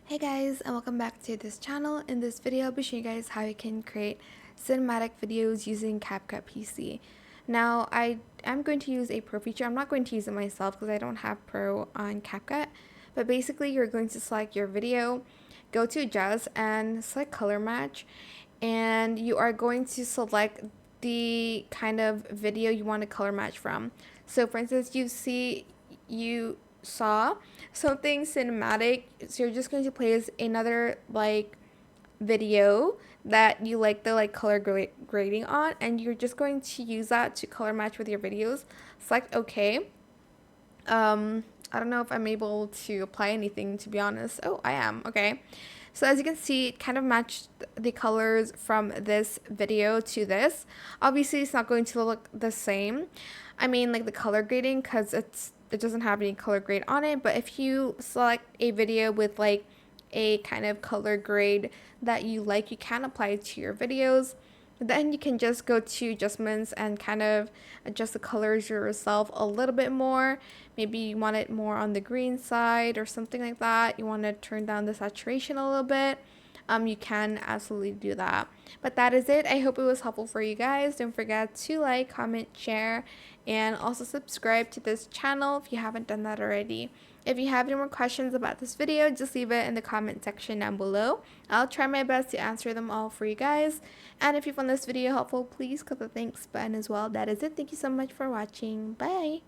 Hey guys, and welcome back to this channel. In this video, I'll be showing you guys how you can create cinematic videos using CapCut PC. Now, I am going to use a Pro feature. I'm not going to use it myself because I don't have Pro on CapCut. But basically, you're going to select your video, go to Adjust, and select Color Match. And you are going to select the kind of video you want to color match from. So, for instance, you saw something cinematic, so you're just going to place another video that you like the color grading on, and you're just going to use that to color match with your videos. Select OK. I don't know if I'm able to apply anything, to be honest. Oh, I am. Okay. So as you can see, it kind of matched the colors from this video to this. Obviously, it's not going to look the same. I mean, like the color grading, because it doesn't have any color grade on it. But if you select a video with like a kind of color grade that you like, you can apply it to your videos. Then you can just go to adjustments and kind of adjust the colors yourself a little bit more. Maybe you want it more on the green side or something like that. You want to turn down the saturation a little bit. You can absolutely do that. But that is it. I hope it was helpful for you guys. Don't forget to like, comment, share, and also subscribe to this channel if you haven't done that already. If you have any more questions about this video, just leave it in the comment section down below. I'll try my best to answer them all for you guys. And if you found this video helpful, please click the thanks button as well. That is it. Thank you so much for watching. Bye!